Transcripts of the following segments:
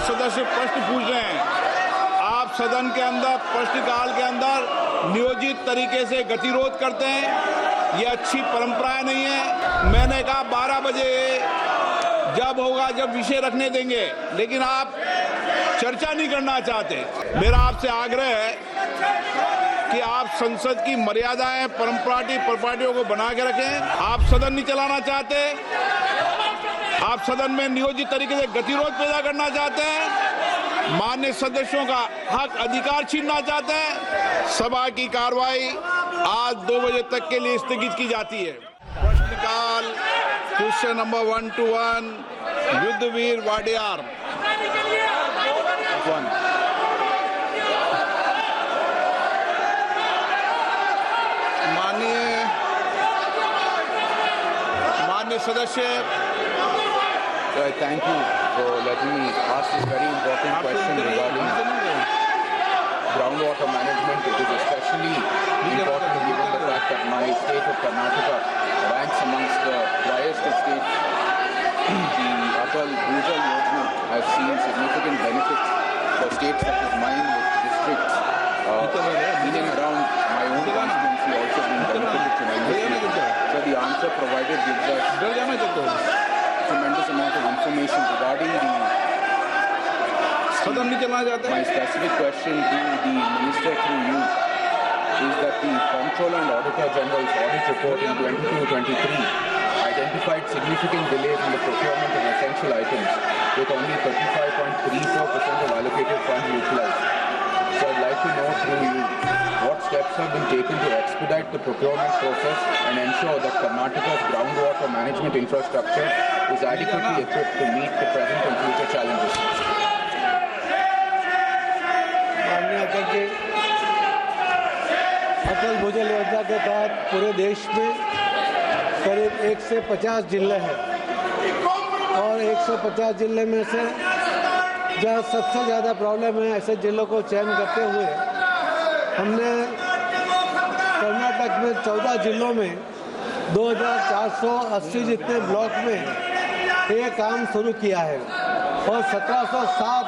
सदस्य प्रश्न पूछ रहे हैं, आप सदन के अंदर प्रश्नकाल के अंदर नियोजित तरीके से गतिरोध करते हैं, ये अच्छी परंपराएं नहीं है। मैंने कहा 12 बजे जब होगा, जब विषय रखने देंगे, लेकिन आप चर्चा नहीं करना चाहते। मेरा आपसे आग्रह है कि आप संसद की मर्यादाएं, परंपराओं को बना के रखें। आप सदन नहीं चलाना चाहते, आप सदन में नियोजित तरीके से गतिरोध पैदा करना चाहते हैं, माननीय सदस्यों का हक अधिकार छीनना चाहते हैं। सभा की कार्रवाई आज 2 बजे तक के लिए स्थगित की जाती है। प्रश्नकाल question number 1 to 1 Yudhvir Wadiyar. माननीय सदस्य, thank you for letting me ask this very important question regarding groundwater management. It is especially important given the fact that my state of Karnataka ranks amongst the driest of states. The Atal Bhujal Yojana has seen significant benefits for states such as mine, with districts in and around my own constituency also being benefited tremendously. So the answer provided gives us tremendous amount of information regarding my specific question to the Minister through you is that the Comptroller and Auditor General's audit report in 22-23 identified significant delays in the procurement of essential items, with only 35.34% of allocated funds utilized. So I'd like to know through you what steps have been taken to expedite the procurement process and ensure that Karnataka's groundwater management infrastructure is adequately equipped to meet the present and future challenges. माननीय अध्यक्ष जी, अटल भूजल योजना के तहत पूरे देश में करीब 1 से 50 जिले हैं और 150 जिले में से जहाँ सबसे ज़्यादा प्रॉब्लम है, ऐसे जिलों को चयन करते हुए हमने कर्नाटक में 14 जिलों में 2480 जितने ब्लॉक में ये काम शुरू किया है और 1707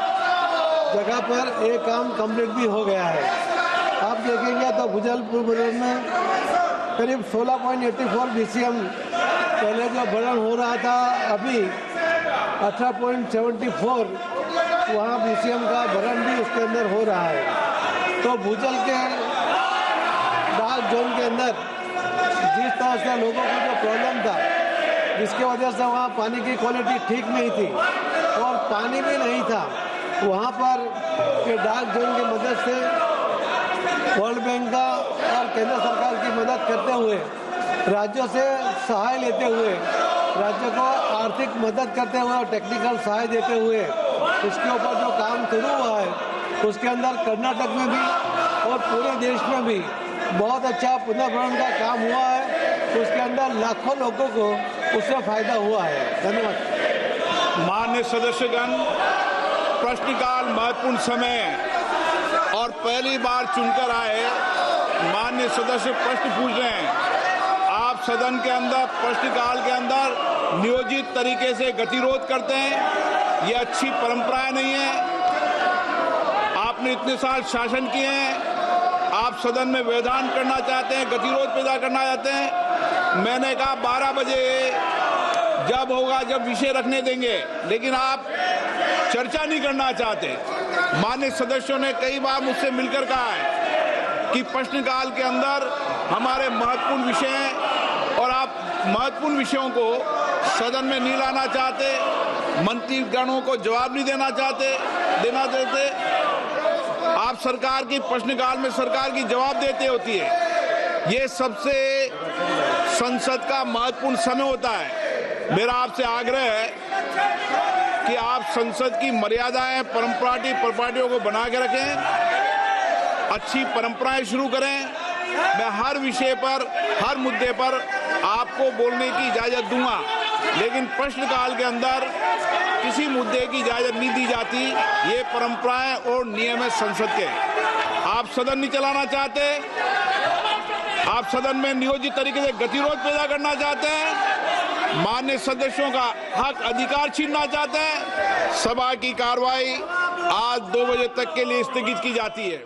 जगह पर ये काम कंप्लीट भी हो गया है। आप देखेंगे तो भूजलपुर बरन में करीब 16.84 BCM पहले जो बरन हो रहा था, अभी 18.74 वहाँ BCM का भरण भी उसके अंदर हो रहा है। तो भूजल के डार्क जोन के अंदर जिस तरह से लोगों को जो प्रॉब्लम था, जिसकी वजह से वहाँ पानी की क्वालिटी ठीक नहीं थी और पानी भी नहीं था, वहाँ पर ये डार्क जोन की मदद से वर्ल्ड बैंक का और केंद्र सरकार की मदद करते हुए, राज्यों से सहाय लेते हुए, राज्य को आर्थिक मदद करते हुए और टेक्निकल सहाय देते हुए इसके ऊपर जो काम शुरू हुआ है, उसके अंदर कर्नाटक में भी और पूरे देश में भी बहुत अच्छा पुनर्भरण का काम हुआ है। उसके अंदर लाखों लोगों को उससे फायदा हुआ है। धन्यवाद। माननीय सदस्यगण, प्रश्नकाल महत्वपूर्ण समय और पहली बार चुनकर आए माननीय सदस्य प्रश्न पूछ रहे हैं, आप सदन के अंदर प्रश्नकाल के अंदर नियोजित तरीके से गतिरोध करते हैं, ये अच्छी परंपराएं नहीं है। आपने इतने साल शासन किए हैं, आप सदन में व्यवधान करना चाहते हैं, गतिरोध पैदा करना चाहते हैं। मैंने कहा 12 बजे जब होगा, जब विषय रखने देंगे, लेकिन आप चर्चा नहीं करना चाहते। माननीय सदस्यों ने कई बार मुझसे मिलकर कहा है कि प्रश्नकाल के अंदर हमारे महत्वपूर्ण विषय हैं और आप महत्वपूर्ण विषयों को सदन में नहीं लाना चाहते, मंत्रीगणों को जवाब नहीं देना देते। आप सरकार की प्रश्नकाल में सरकार की जवाब देते होती है। ये सबसे संसद का महत्वपूर्ण समय होता है। मेरा आपसे आग्रह है कि आप संसद की मर्यादाएं, परंपराओं को बना के रखें, अच्छी परंपराएं शुरू करें। मैं हर विषय पर, हर मुद्दे पर आपको बोलने की इजाजत दूंगा, लेकिन प्रश्नकाल के अंदर किसी मुद्दे की इजाजत नहीं दी जाती। ये परंपराएं और नियम है संसद के। आप सदन नहीं चलाना चाहते, आप सदन में नियोजित तरीके से गतिरोध पैदा करना चाहते हैं, मान्य सदस्यों का हक अधिकार छीनना चाहते हैं। सभा की कार्रवाई आज 2 बजे तक के लिए स्थगित की जाती है।